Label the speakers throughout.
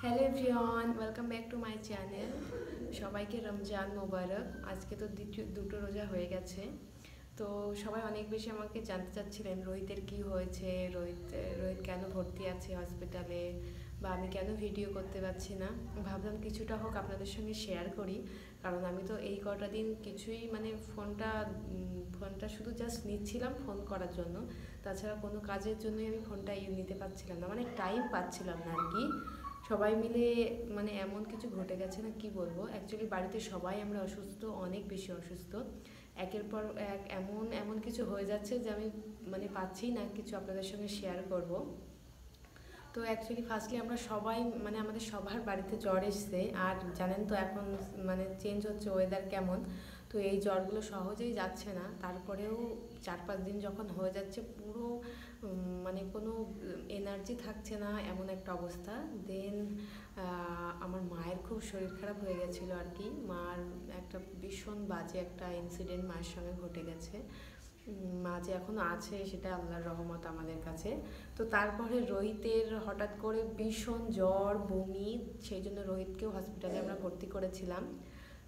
Speaker 1: Hello everyone, welcome back to my channel. সবাইকে রমজান মোবারক। আজকে তো দুটো রোজা হয়ে গেছে। তো সবাই অনেক বেশি আমাকে জানতে চাচ্ছিলেন রোহিতের কি হয়েছে, রোহিত কেন ভর্তি আছে হসপিটালে, বা আমি কেন ভিডিও করতে পারছি না। ভাবলাম কিছুটা হোক আপনাদের সঙ্গে শেয়ার করি, কারণ আমি তো এই কটা দিন কিছুই ফোনটা শুধু জাস্ট নিচ্ছিলাম ফোন করার জন্য। তাছাড়া কোনো কাজের জন্যই আমি ফোনটা নিতে পারছিলাম না, মানে টাইম পাচ্ছিলাম না আর কি। সবাই মিলে এমন কিছু ঘটে গেছে না, কি বলবো। অ্যাকচুয়ালি বাড়িতে সবাই আমরা অসুস্থ, অনেক বেশি অসুস্থ। একের পর এক এমন এমন কিছু হয়ে যাচ্ছে যে আমি পাচ্ছি না কিছু আপনাদের সঙ্গে শেয়ার করব। তো অ্যাকচুয়ালি ফার্স্টলি আমরা সবাই আমাদের সবার বাড়িতে জ্বর এসছে। আর জানেন তো এখন চেঞ্জ হচ্ছে ওয়েদার কেমন। তো এই জ্বরগুলো সহজেই যাচ্ছে না, তারপরেও 4-5 দিন যখন হয়ে যাচ্ছে পুরো কোনো এনার্জি থাকছে না, এমন একটা অবস্থা। দেন আমার মায়ের খুব শরীর খারাপ হয়ে গেছিলো আর কি। মার একটা ভীষণ বাজে একটা ইনসিডেন্ট মায়ের সঙ্গে ঘটে গেছে। মা যে এখনও আছে সেটা আল্লাহর রহমত আমাদের কাছে। তো তারপরে রোহিতের হঠাৎ করে ভীষণ জ্বর, বমি, সেই জন্য রোহিতকেও হসপিটালে আমরা ভর্তি করেছিলাম।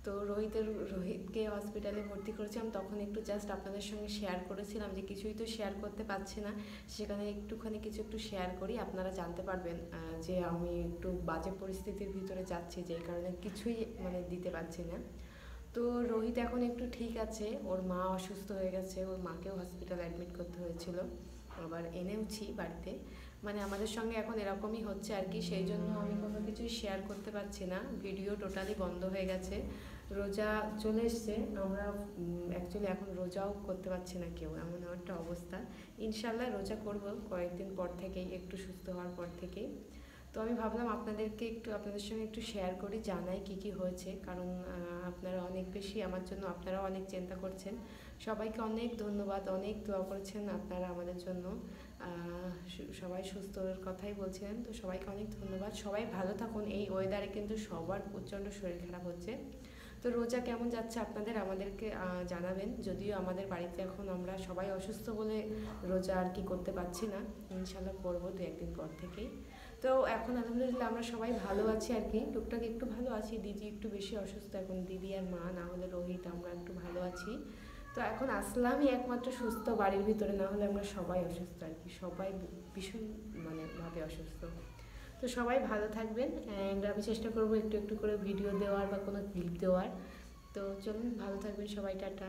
Speaker 1: তো রোহিতকে হসপিটালে ভর্তি করেছিলাম, তখন একটু জাস্ট আপনাদের সঙ্গে শেয়ার করেছিলাম যে কিছুই তো শেয়ার করতে পারছি না, সেখানে একটু শেয়ার করি, আপনারা জানতে পারবেন যে আমি একটু বাজে পরিস্থিতির ভিতরে যাচ্ছি, যেই কারণে কিছুই দিতে পারছি না। তো রোহিত এখন একটু ঠিক আছে, ওর মা অসুস্থ হয়ে গেছে, ওর মাকেও হসপিটালে অ্যাডমিট করতে হয়েছিল, আবার এনেওছি বাড়িতে। আমাদের সঙ্গে এখন এরকমই হচ্ছে আর কি, সেই জন্য আমি কোনো কিছুই শেয়ার করতে পারছি না, ভিডিও টোটালি বন্ধ হয়ে গেছে। রোজা চলে এসছে, আমরা অ্যাকচুয়ালি এখন রোজাও করতে পারছি না কেউ, এমন একটা অবস্থা। ইনশাল্লাহ রোজা করব কয়েকদিন পর থেকেই, একটু সুস্থ হওয়ার পর থেকেই। তো আমি ভাবলাম আপনাদের সঙ্গে একটু শেয়ার করি, জানাই কি হয়েছে, কারণ আপনারা অনেক বেশি আমার জন্য, আপনারাও অনেক চিন্তা করছেন। সবাইকে অনেক ধন্যবাদ, অনেক দোয়া করেছেন আপনারা আমাদের জন্য। সবাই সুস্থর কথাই বলছিলেন, তো সবাইকে অনেক ধন্যবাদ। সবাই ভালো থাকুন। এই ওয়েদারে কিন্তু সবার প্রচণ্ড শরীর খারাপ হচ্ছে। তো রোজা কেমন যাচ্ছে আপনাদের, আমাদেরকে জানাবেন। যদিও আমাদের বাড়িতে এখন আমরা সবাই অসুস্থ বলে রোজা আর কি করতে পারছি না, ইনশাল্লাহ করবো 2-1 দিন পর থেকেই। তো এখন আলহামদুলিল্লাহ আমরা সবাই ভালো আছি আর কি, টুকটাক একটু ভালো আছি। দিদি একটু বেশি অসুস্থ এখন, দিদি আর মা, না হলে রোহিত, আমরা একটু ভালো আছি। তো এখন আসলামই একমাত্র সুস্থ বাড়ির ভিতরে, না হলে আমরা সবাই অসুস্থ আর কি, সবাই ভীষণ ভাবে অসুস্থ। তো সবাই ভালো থাকবেন, অ্যান্ড আমি চেষ্টা করবো একটু একটু করে ভিডিও দেওয়ার বা কোনো ক্লিপ দেওয়ার। তো চলুন, ভালো থাকবেন সবাই, টাটা।